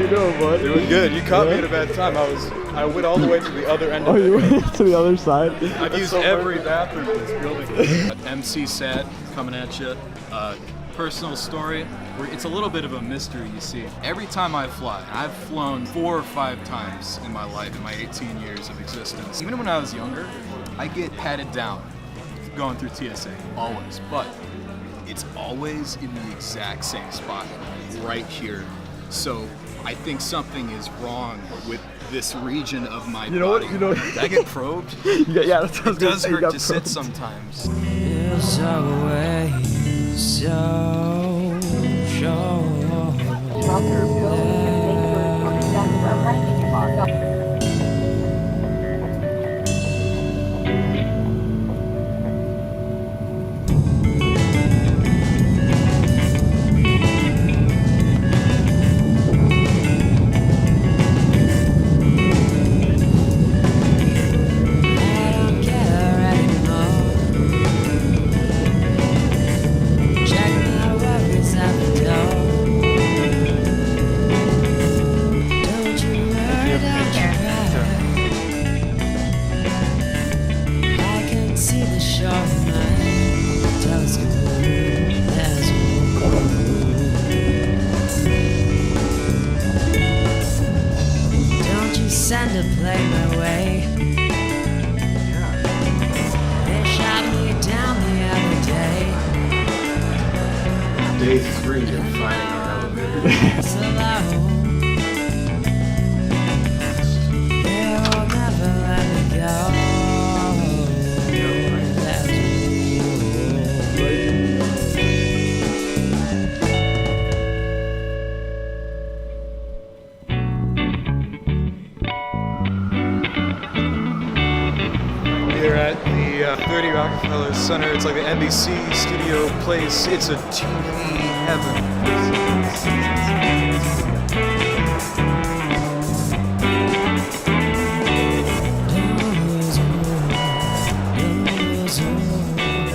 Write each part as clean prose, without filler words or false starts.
doing, bud? Doing good. You caught me at a bad time. I went all the way to the other end of it. Oh, you went to the other side? I've used every bathroom in this building. MC Sat coming at you. Personal story. It's a little bit of a mystery, you see. Every time I fly, I've flown 4 or 5 times in my life, in my 18 years of existence. Even when I was younger, I get patted down going through TSA, always. But it's always in the exact same spot, right here. So I think something is wrong with this region of my body. Did I get probed? Yeah, that's what I was It gonna does say, hurt you to got sit probed. sometimes. Send a plane my way. They shot me down the other day. Day 3 of flying our elevator. So low. They'll never let me go. We're at the 30 Rockefeller Center. It's like the NBC studio place. It's a TV heaven.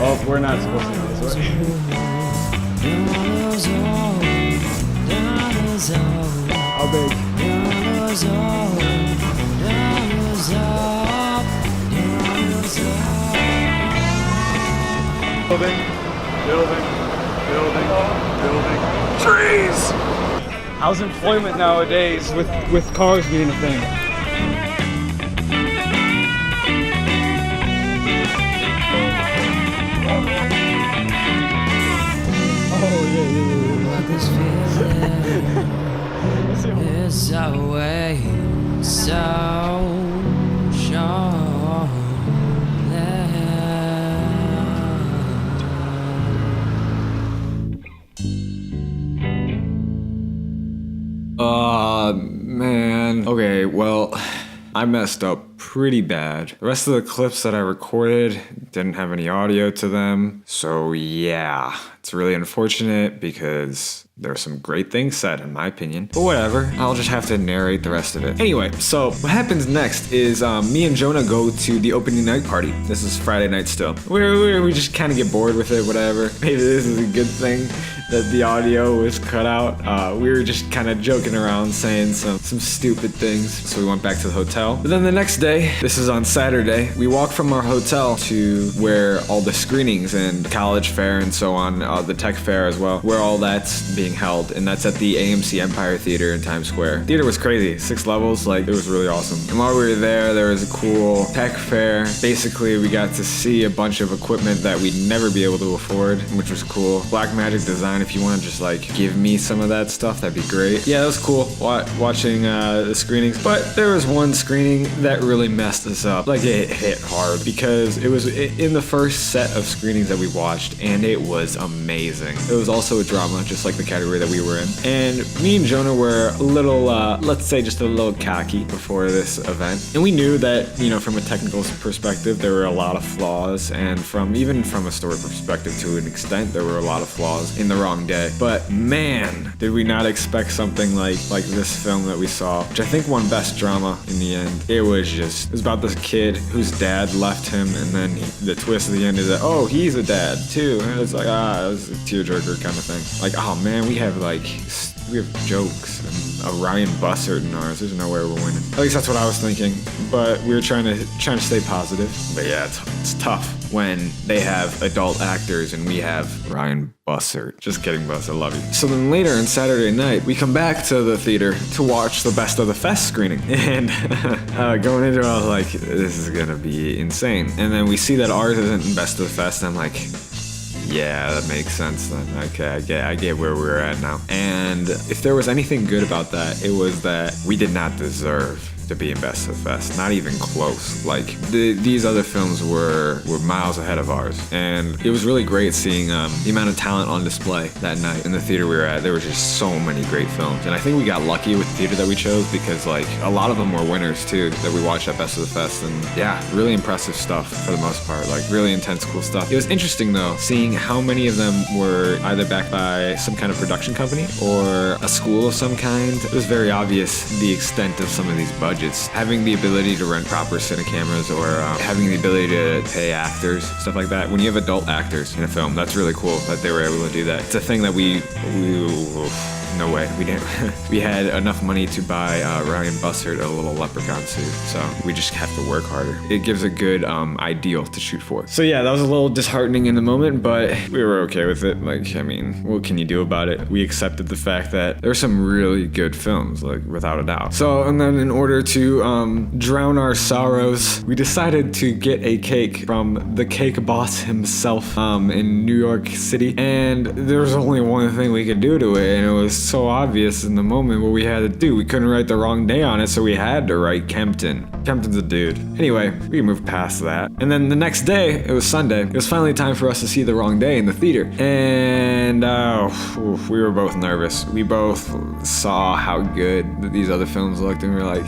Oh, we're not supposed to go this way. How big? Building. Trees! How's employment nowadays with cars being a thing? It's away so Man. Okay, well, I messed up pretty bad. The rest of the clips that I recorded didn't have any audio to them. So yeah, it's really unfortunate because there are some great things said in my opinion. But whatever, I'll just have to narrate the rest of it. Anyway, so what happens next is me and Jonah go to the opening night party. This is Friday night still. We just kind of get bored with it, whatever. Maybe this is a good thing that the audio was cut out. We were just kind of joking around saying some stupid things. So we went back to the hotel. But then the next day, this is on Saturday, we walk from our hotel to where all the screenings and college fair and so on, the tech fair as well, where all that's being held. And that's at the AMC Empire Theater in Times Square. Theater was crazy, 6 levels, like it was really awesome. And while we were there was a cool tech fair. Basically, we got to see a bunch of equipment that we'd never be able to afford, which was cool. Blackmagic Design, if you want to just like give me some of that stuff, that'd be great. Yeah, it was cool watching the screenings. But there was one screening that really messed us up. Like it hit hard because it was in the first set of screenings that we watched, and it was amazing. It was also a drama, just like the category that we were in. And me and Jonah were a little, let's say just a little cocky before this event. And we knew that, you know, from a technical perspective, there were a lot of flaws. And even from a story perspective to an extent, there were a lot of flaws in the wrong day. But man, did we not expect something like this film that we saw, which I think won Best Drama in the end. It was about this kid whose dad left him, and then the twist at the end is that, oh, he's a dad too. And it's like, it was a tearjerker kind of thing. Like, oh man, we have jokes and a Ryan Bussard in ours. There's no way we're winning. At least that's what I was thinking. But we were trying to stay positive. But yeah, it's tough when they have adult actors and we have Ryan Bussard. Just kidding, Buzz. I love you. So then later on Saturday night, we come back to the theater to watch the Best of the Fest screening. And going into it, I was like, this is gonna be insane. And then we see that ours isn't in Best of the Fest. And I'm like, yeah, that makes sense then. Okay, I get where we're at now. And if there was anything good about that, it was that we did not deserve to be in Best of the Fest. Not even close. Like, these other films were miles ahead of ours. And it was really great seeing the amount of talent on display that night in the theater we were at. There were just so many great films. And I think we got lucky with the theater that we chose because, like, a lot of them were winners, too, that we watched at Best of the Fest. And yeah, really impressive stuff for the most part. Like, really intense, cool stuff. It was interesting, though, seeing how many of them were either backed by some kind of production company or a school of some kind. It was very obvious the extent of some of these budgets. Having the ability to rent proper cine cameras or having the ability to pay actors, stuff like that. When you have adult actors in a film, that's really cool that they were able to do that. It's a thing that we no way. We didn't. We had enough money to buy Ryan Bussard a little leprechaun suit, so we just have to work harder. It gives a good ideal to shoot for. So yeah, that was a little disheartening in the moment, but we were okay with it. Like, I mean, what can you do about it? We accepted the fact that there were some really good films, like, without a doubt. So, and then in order to drown our sorrows, we decided to get a cake from the cake boss himself in New York City, and there was only one thing we could do to it, and it was so obvious in the moment what we had to do. We couldn't write the wrong day on it, so we had to write Kempton. Kempton's a dude. Anyway, we moved past that. And then the next day, it was Sunday. It was finally time for us to see The Wrong Day in the theater. And we were both nervous. We both saw how good these other films looked, and we were like,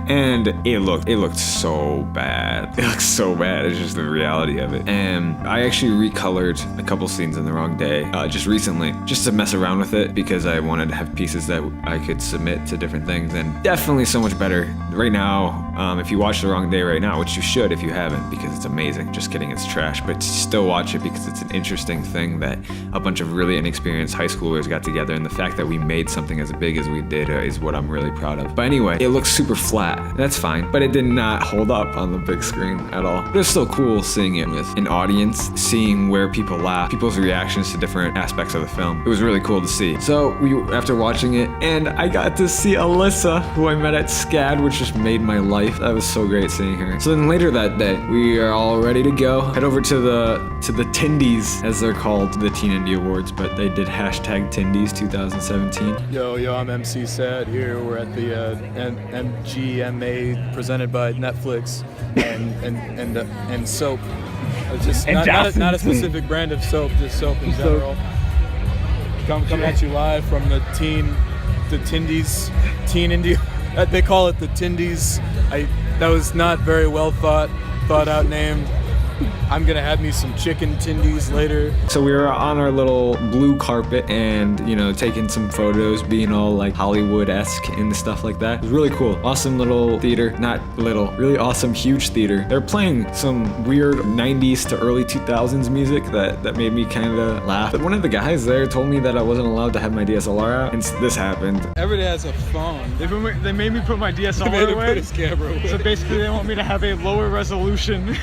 and it looked so bad. It looked so bad. It's just the reality of it. And I actually recolored a couple scenes in The Wrong Day just recently, just to mess around with it, because I wanted to have pieces that I could submit to different things, and definitely so much better. Right now, if you watch The Wrong Day right now, which you should if you haven't, because it's amazing. Just kidding, it's trash, but still watch it because it's an interesting thing that a bunch of really inexperienced high schoolers got together, and the fact that we made something as big as we did is what I'm really proud of. But anyway, it looks super flat. That's fine, but it did not hold up on the big screen at all. But it's still cool seeing it with an audience, seeing where people laugh, people's reactions to different aspects of the film. It was really cool to see. So after watching it, and I got to see Alyssa, who I met at SCAD, which just made my life. That was so great seeing her. So then later that day, we are all ready to go. Head over to the Tindies, as they're called, the Teen Indie Awards, but they did hashtag Tindies 2017. Yo, I'm MC Sad here. We're at the MGMA presented by Netflix and soap. Just not a specific brand of soap, just soap in general. Coming at you live from the Tindies, Teen Indie. They call it the Tindies. That was not very well thought out name. I'm gonna have me some chicken Tindies later. So we were on our little blue carpet and, taking some photos, being all like Hollywood-esque and stuff like that. It was really cool. Awesome little theater. Not little, really awesome, huge theater. They're playing some weird 90s to early 2000s music that made me kind of laugh. But one of the guys there told me that I wasn't allowed to have my DSLR out, and this happened. Everybody has a phone. They made me put my DSLR They made him away. put his camera away. So basically, they want me to have a lower resolution.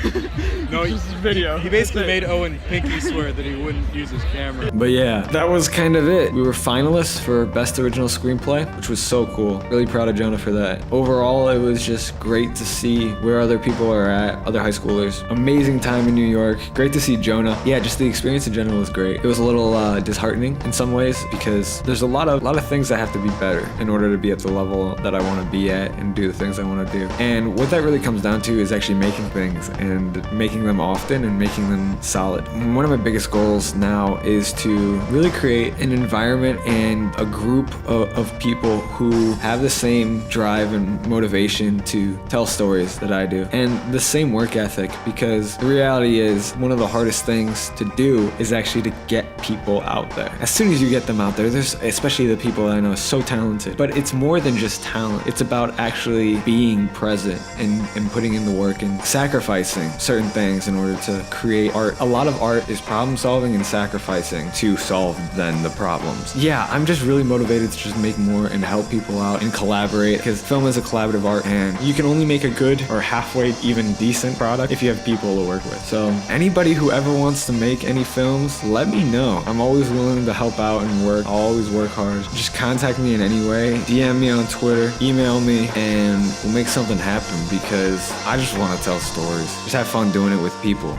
No, just video. He basically made Owen Pinky swear that he wouldn't use his camera. But yeah, that was kind of it. We were finalists for Best Original Screenplay, which was so cool. Really proud of Jonah for that. Overall, it was just great to see where other people are at, other high schoolers. Amazing time in New York. Great to see Jonah. Yeah, just the experience in general was great. It was a little disheartening in some ways because there's a lot of things that have to be better in order to be at the level that I want to be at and do the things I want to do. And what that really comes down to is actually making things and making them often and making them solid. One of my biggest goals now is to really create an environment and a group of people who have the same drive and motivation to tell stories that I do, and the same work ethic, because the reality is one of the hardest things to do is actually to get people out there. As soon as you get them out there, there's especially the people that I know are so talented, but it's more than just talent. It's about actually being present and putting in the work and sacrificing certain things lives in order to create art. A lot of art is problem solving and sacrificing to solve then the problems. Yeah, I'm just really motivated to just make more and help people out and collaborate, because film is a collaborative art and you can only make a good or halfway even decent product if you have people to work with. So anybody who ever wants to make any films, let me know. I'm always willing to help out and work. I'll always work hard. Just contact me in any way. DM me on Twitter, email me, and we'll make something happen, because I just want to tell stories. Just have fun doing it with people.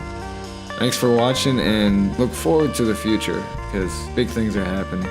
Thanks for watching and look forward to the future, because big things are happening.